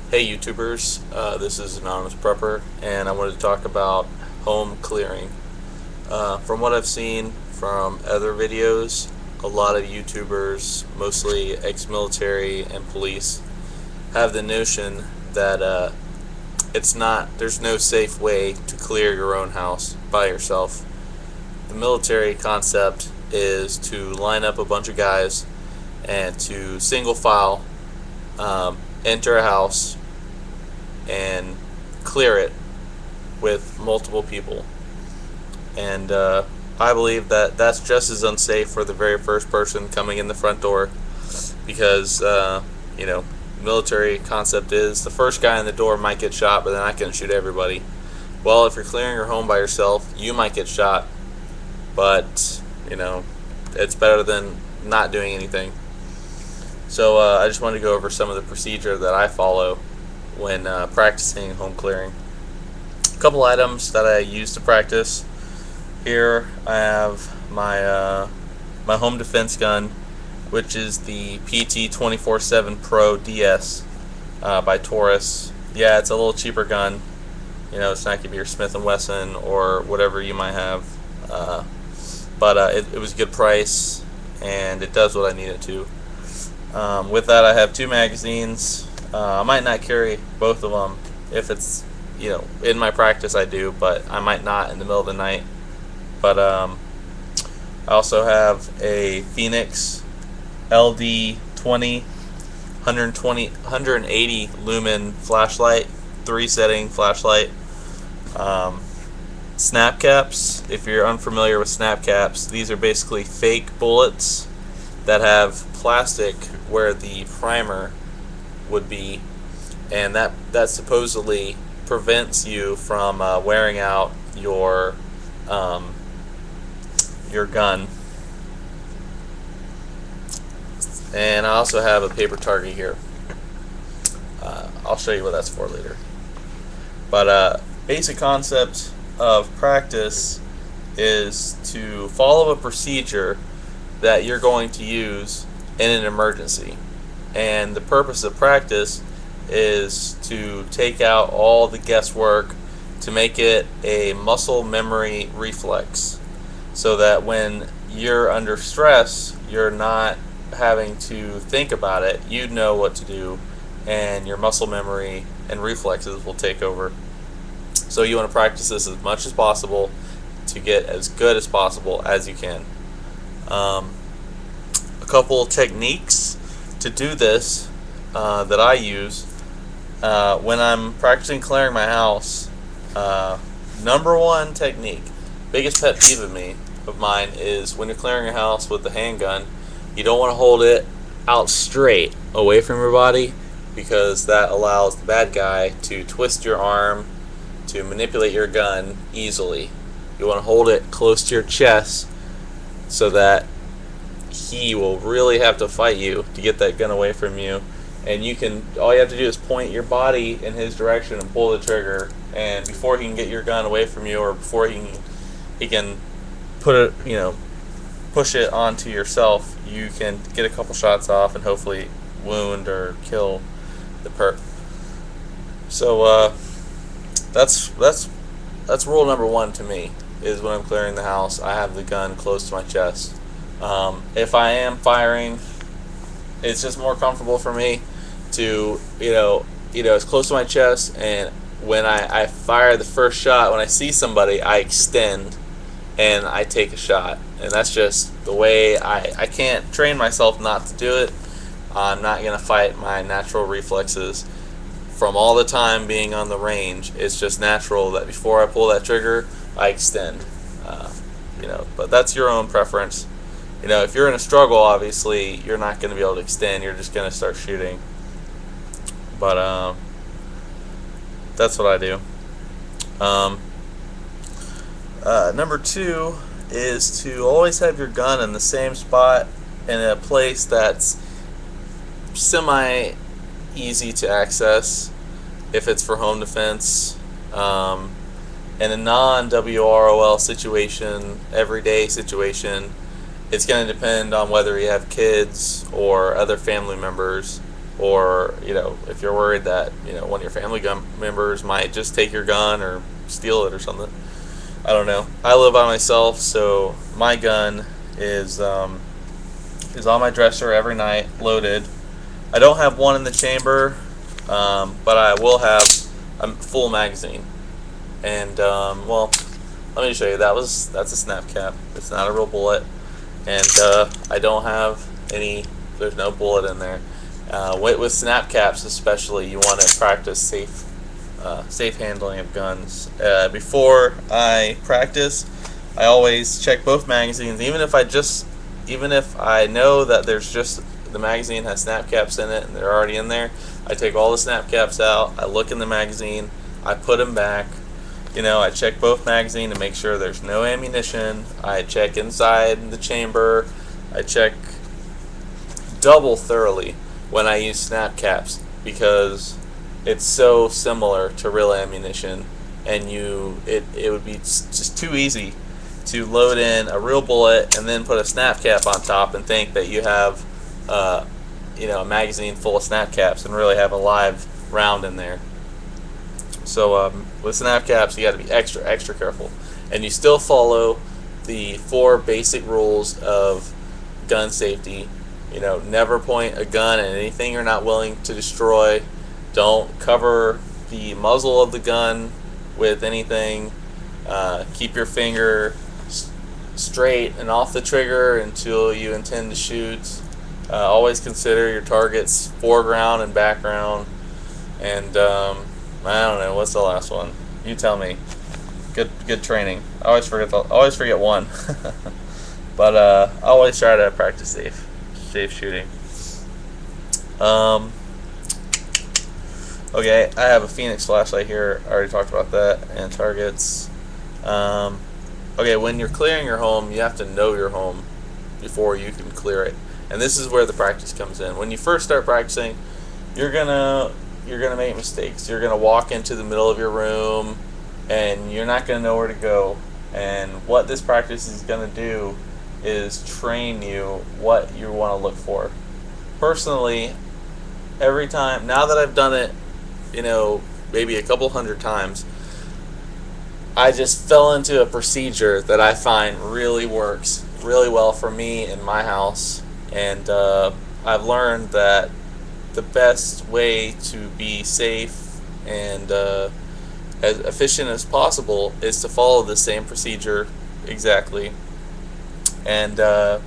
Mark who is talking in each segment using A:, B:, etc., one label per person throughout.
A: Hey YouTubers, this is Anonymous Prepper, and I wanted to talk about home clearing. From what I've seen from other videos, a lot of YouTubers, mostly ex-military and police, have the notion that there's no safe way to clear your own house by yourself. The military concept is to line up a bunch of guys and to single file enter a house and clear it with multiple people. And I believe that that's just as unsafe for the very first person coming in the front door, because military concept is the first guy in the door might get shot, but they're not going to shoot everybody. Well, if you're clearing your home by yourself, you might get shot, but it's better than not doing anything. So I just wanted to go over some of the procedure that I follow when practicing home clearing. A couple items that I use to practice. Here I have my home defense gun, which is the PT 24/7 Pro DS by Taurus. Yeah, it's a little cheaper gun. It's not gonna be your Smith & Wesson or whatever you might have, but it was a good price, and it does what I need it to. With that, I have two magazines. I might not carry both of them. If it's in my practice, I do, but I might not in the middle of the night. But I also have a Phoenix LD20 180 lumen flashlight, 3-setting flashlight. Snap caps. If you're unfamiliar with snap caps, these are basically fake bullets that have plastic where the primer would be, and that supposedly prevents you from wearing out your gun. And I also have a paper target here. I'll show you what that's for later. But basic concept of practice is to follow a procedure that you're going to use in an emergency. And the purpose of practice is to take out all the guesswork, to make it a muscle memory reflex, so that when you're under stress, you're not having to think about it. You know what to do, and your muscle memory and reflexes will take over. So you want to practice this as much as possible to get as good as possible as you can. A couple techniques to do this that I use when I'm practicing clearing my house. Number one technique, biggest pet peeve of mine, is when you're clearing your house with the handgun, you don't want to hold it out straight away from your body, because that allows the bad guy to twist your arm to manipulate your gun easily. You want to hold it close to your chest so that he will really have to fight you to get that gun away from you. And all you have to do is point your body in his direction and pull the trigger, and before he can get your gun away from you, or before he can put it, push it onto yourself, you can get a couple shots off and hopefully wound or kill the perp. So that's rule number one to me, is when I'm clearing the house, I have the gun close to my chest. If I am firing, it's just more comfortable for me to it's close to my chest, and when I fire the first shot, when I see somebody, I extend and I take a shot. And that's just the way I can't train myself not to do it. I'm not going to fight my natural reflexes from all the time being on the range. It's just natural that before I pull that trigger, I extend. But that's your own preference. If you're in a struggle, obviously you're not going to be able to extend. You're just going to start shooting. But that's what I do. Number two is to always have your gun in the same spot, in a place that's semi easy to access if it's for home defense. In a non-WROL situation, everyday situation, it's going to depend on whether you have kids or other family members. or if you're worried that one of your family members might just take your gun or steal it or something. I don't know. I live by myself, so my gun is on my dresser every night, loaded. I don't have one in the chamber, but I will have a full magazine. And well, let me show you. That's a snap cap. It's not a real bullet, and I don't have any. There's no bullet in there. With snap caps, especially, you want to practice safe handling of guns. Before I practice, I always check both magazines, even if I know that there's just the magazine has snap caps in it and they're already in there. I take all the snap caps out. I look in the magazine. I put them back. I check both magazines to make sure there's no ammunition. I check inside the chamber. I check double thoroughly when I use snap caps, because it's so similar to real ammunition, and it would be just too easy to load in a real bullet and then put a snap cap on top and think that you have a magazine full of snap caps and really have a live round in there. So with snap caps, you got to be extra careful, and you still follow the 4 basic rules of gun safety. Never point a gun at anything you're not willing to destroy. Don't cover the muzzle of the gun with anything. Keep your finger straight and off the trigger until you intend to shoot. Always consider your target's foreground and background. And I don't know, what's the last one? You tell me. Good training. I always forget one. But I always try to practice safe shooting. Okay, I have a Phoenix flashlight here. I already talked about that, and targets. Okay, when you're clearing your home, you have to know your home before you can clear it, and this is where the practice comes in. When you first start practicing, you're gonna make mistakes. You're gonna walk into the middle of your room, and you're not gonna know where to go. And what this practice is gonna do is train you what you want to look for. Personally, every time, now that I've done it, maybe a couple hundred times, I just fell into a procedure that I find really works really well for me in my house. And I've learned that the best way to be safe and as efficient as possible is to follow the same procedure exactly, and to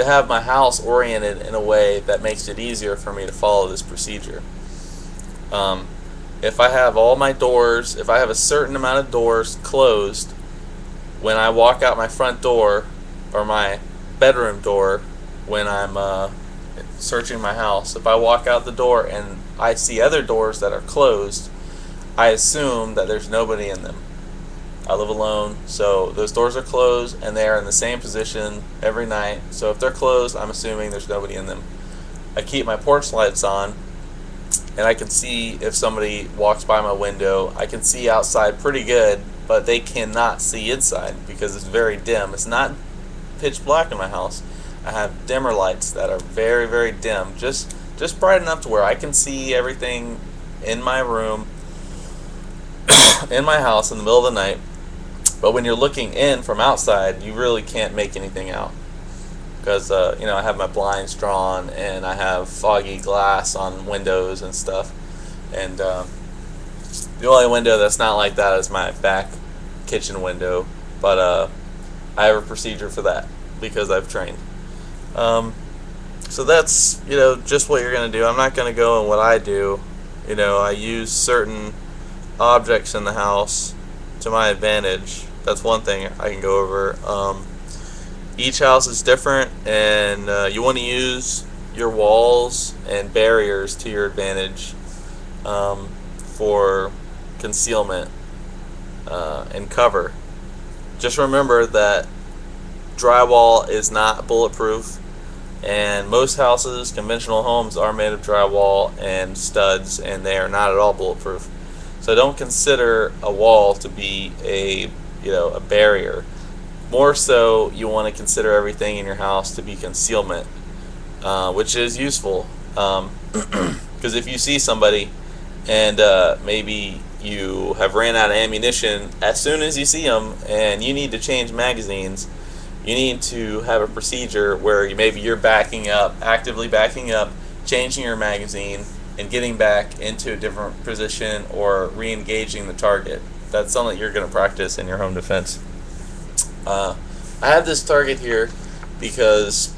A: have my house oriented in a way that makes it easier for me to follow this procedure. If I have all my doors, if I have a certain amount of doors closed when I walk out my front door or my bedroom door when I'm searching my house, if I walk out the door and I see other doors that are closed, I assume that there's nobody in them. I live alone, so those doors are closed and they are in the same position every night. So if they're closed, I'm assuming there's nobody in them. I keep my porch lights on, and I can see if somebody walks by my window. I can see outside pretty good, but they cannot see inside because it's very dim. It's not pitch black in my house. I have dimmer lights that are very, very dim, just bright enough to where I can see everything in my room, in my house in the middle of the night. But when you're looking in from outside, you really can't make anything out, because I have my blinds drawn and I have foggy glass on windows and stuff. And the only window that's not like that is my back kitchen window, but I have a procedure for that because I've trained. So that's just what you're going to do. I'm not going to go in what I do. I use certain objects in the house to my advantage. That's one thing I can go over. Each house is different, and you want to use your walls and barriers to your advantage for concealment and cover. Just remember that drywall is not bulletproof, and most houses, conventional homes, are made of drywall and studs, and they are not at all bulletproof. So don't consider a wall to be a barrier. More so, you want to consider everything in your house to be concealment, which is useful. Because if you see somebody and maybe you have ran out of ammunition as soon as you see them and you need to change magazines, you need to have a procedure where maybe you're backing up, actively backing up, changing your magazine, and getting back into a different position or re-engaging the target. That's something that you're going to practice in your home defense. I have this target here because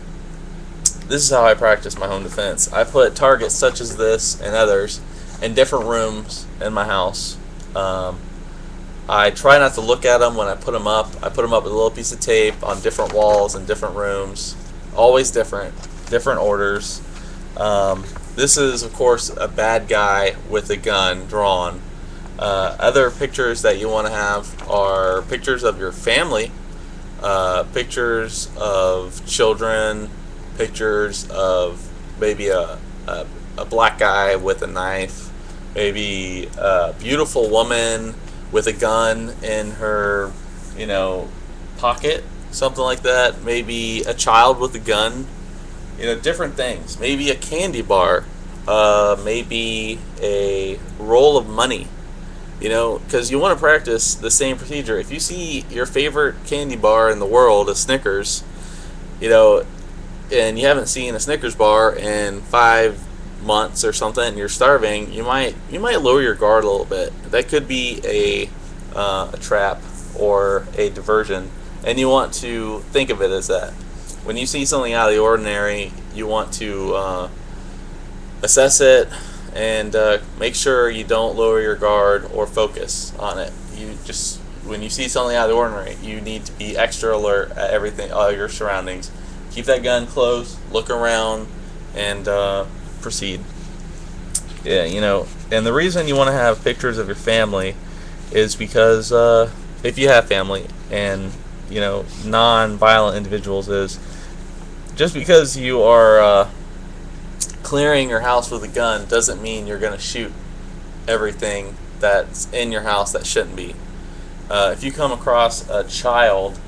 A: this is how I practice my home defense. I put targets such as this and others in different rooms in my house. I try not to look at them when I put them up. I put them up with a little piece of tape on different walls in different rooms. Always different orders. This is, of course, a bad guy with a gun drawn. Other pictures that you want to have are pictures of your family, pictures of children, pictures of maybe a black guy with a knife, maybe a beautiful woman with a gun in her, pocket, something like that. Maybe a child with a gun, different things. Maybe a candy bar, maybe a roll of money, because you want to practice the same procedure. If you see your favorite candy bar in the world, a Snickers, and you haven't seen a Snickers bar in 5 months or something, and you're starving, you might lower your guard a little bit. That could be a trap or a diversion, and you want to think of it as that. When you see something out of the ordinary, you want to assess it and make sure you don't lower your guard or focus on it. When you see something out of the ordinary, you need to be extra alert at everything, all your surroundings. Keep that gun close, look around, and proceed. Yeah, and the reason you want to have pictures of your family is because if you have family and non-violent individuals, is just because you are clearing your house with a gun doesn't mean you're going to shoot everything that's in your house that shouldn't be. If you come across a child,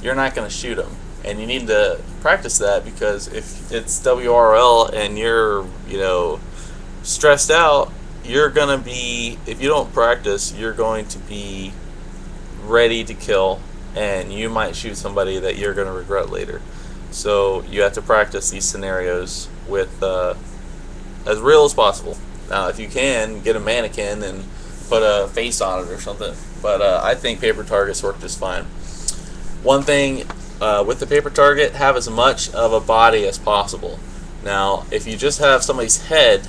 A: you're not going to shoot them. And you need to practice that, because if it's WROL and you're, stressed out, you're going to be, if you don't practice, you're going to be ready to kill, and you might shoot somebody that you're going to regret later. So you have to practice these scenarios with as real as possible. Now, if you can, get a mannequin and put a face on it or something. But I think paper targets work just fine. One thing with the paper target, have as much of a body as possible. Now, if you just have somebody's head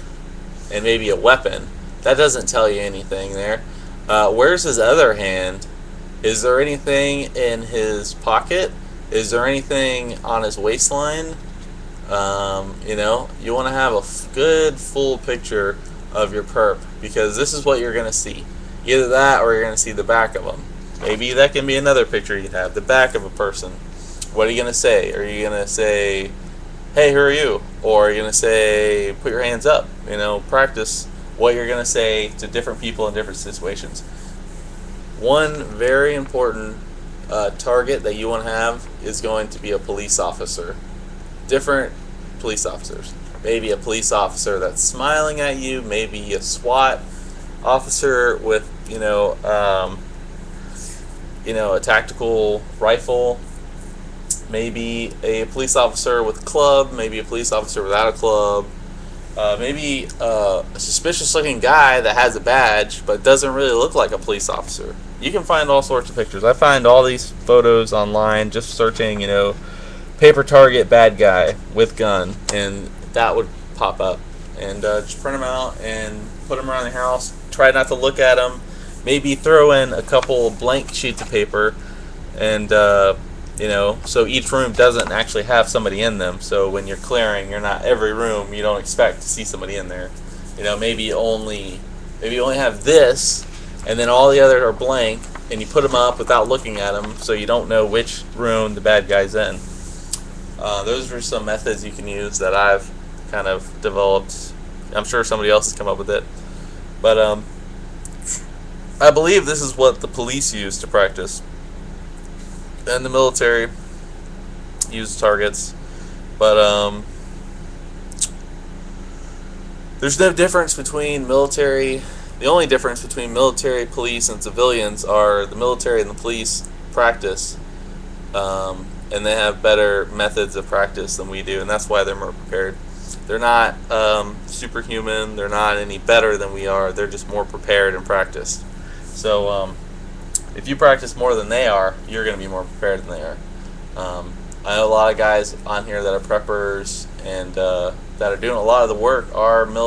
A: and maybe a weapon, that doesn't tell you anything there. Where's his other hand? Is there anything in his pocket? Is there anything on his waistline? You want to have a good full picture of your perp, because this is what you're going to see. Either that, or you're going to see the back of them. Maybe that can be another picture you have, the back of a person. What are you going to say? Are you going to say, hey, who are you? Or are you going to say, put your hands up? Practice what you're going to say to different people in different situations. One very important target that you want to have is going to be a police officer. Different police officers. Maybe a police officer that's smiling at you. Maybe a SWAT officer with, a tactical rifle. Maybe a police officer with a club. Maybe a police officer without a club. Maybe a suspicious-looking guy that has a badge but doesn't really look like a police officer. You can find all sorts of pictures. I find all these photos online just searching, paper target bad guy with gun, and that would pop up. And just print them out and put them around the house. Try not to look at them. Maybe throw in a couple blank sheets of paper, and so each room doesn't actually have somebody in them. So when you're clearing, you're not every room. You don't expect to see somebody in there. Maybe you only have this, and then all the others are blank, and you put them up without looking at them, so you don't know which room the bad guy's in. Those are some methods you can use that I've kind of developed. I'm sure somebody else has come up with it, but I believe this is what the police use to practice, and the military use targets. But There's no difference between military. The only difference between military, police, and civilians are the military and the police practice, and they have better methods of practice than we do, and that's why they're more prepared. They're not superhuman. They're not any better than we are. They're just more prepared and practiced. So if you practice more than they are, you're going to be more prepared than they are. I know a lot of guys on here that are preppers and that are doing a lot of the work are military.